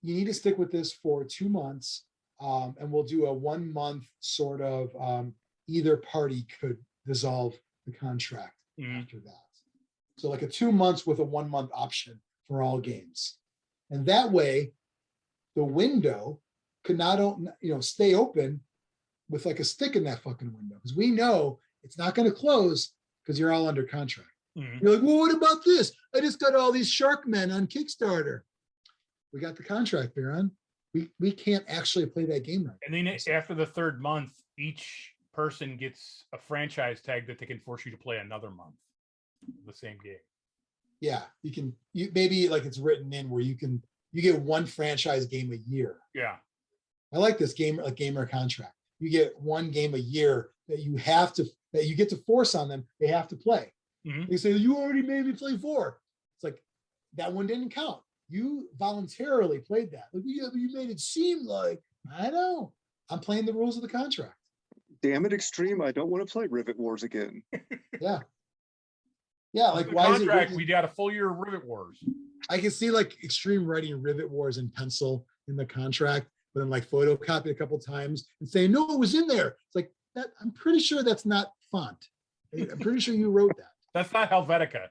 you need to stick with this for 2 months. And we'll do a 1 month sort of either party could dissolve the contract after that. So like a 2 months with a 1 month option for all games. And that way the window could not stay open with like a stick in that fucking window. Because we know it's not going to close because you're all under contract. You're like, well, what about this? I just got all these shark men on Kickstarter. We got the contract, Biran. We can't actually play that game right. And then after the 3rd month, each person gets a franchise tag that they can force you to play another month the same game. Yeah, you maybe like it's written in where you get one franchise game a year. Yeah. I like this gamer contract. You get one game a year that you get to force on them. They have to play. They say, you already made me play 4. It's like, that one didn't count. You voluntarily played that. Like, you made it seem like, I know. I'm playing the rules of the contract. Damn it, Xtreme. I don't want to play Rivet Wars again. Yeah. Yeah, like why is it we got a full year of Rivet Wars. I can see like Xtreme writing Rivet Wars in pencil in the contract, but then like photocopy a couple times and saying, no, it was in there. It's like that. I'm pretty sure that's not font. I'm pretty sure you wrote that. That's not Helvetica.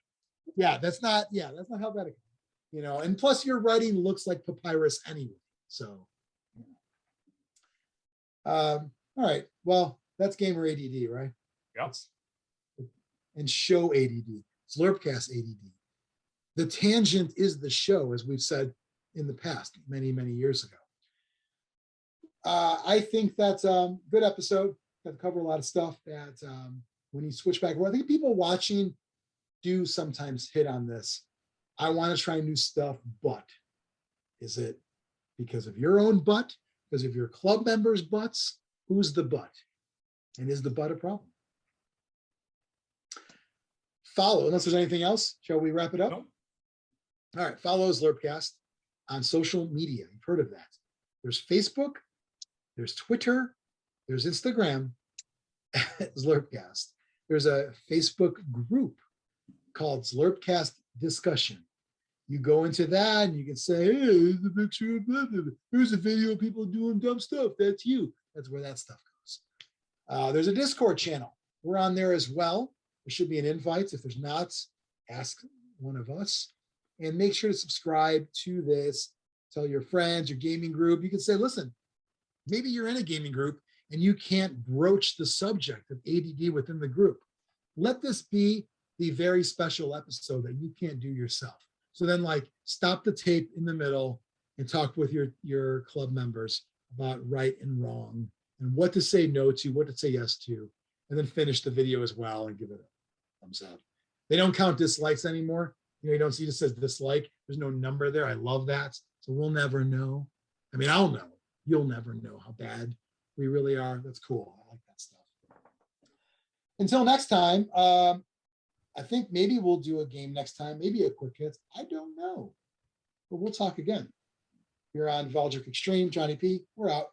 Yeah, that's not Helvetica. And plus your writing looks like papyrus anyway. So, all right. Well, that's gamer ADD, right? Yep. And show ADD. Zlurpcast ADD. The tangent is the show, as we've said in the past, many, many years ago. I think that's a good episode. Got to cover a lot of stuff that when you switch back, I think people watching do sometimes hit on this. I want to try new stuff, but is it because of your own butt? Because of your club members' butts? Who's the butt? And is the butt a problem? Follow, unless there's anything else. Shall we wrap it up? Nope. All right, follow Zlurpcast on social media. You've heard of that. There's Facebook, there's Twitter, there's Instagram, Zlurpcast. There's a Facebook group called Zlurpcast Discussion. You go into that and you can say, hey, here's a picture of blah, blah, blah. Here's a video of people doing dumb stuff. That's you. That's where that stuff goes. There's a Discord channel. We're on there as well. There should be an invite. If there's not, ask one of us. And make sure to subscribe to this. Tell your friends, your gaming group. You can say, listen, maybe you're in a gaming group and you can't broach the subject of ADD within the group. Let this be the very special episode that you can't do yourself. So then stop the tape in the middle and talk with your club members about right and wrong and what to say no to, what to say yes to, and then finish the video as well and give it a thumbs up. They don't count dislikes anymore. You don't see it says dislike. There's no number there. I love that. So we'll never know. I mean, I'll know, you'll never know how bad we really are. That's cool. I like that stuff. Until next time, I think maybe we'll do a game next time, maybe a quick hits. I don't know, but we'll talk again. You're on Valdric Xtreme, Jonny P. We're out.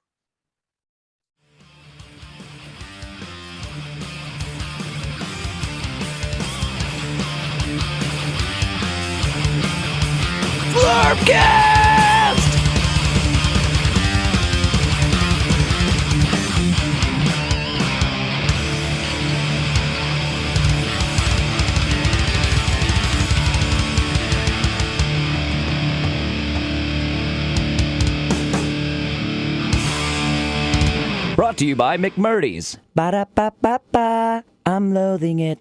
Zlurpcast! Brought to you by McMurdy's. Ba-da-ba-ba-ba. I'm loathing it.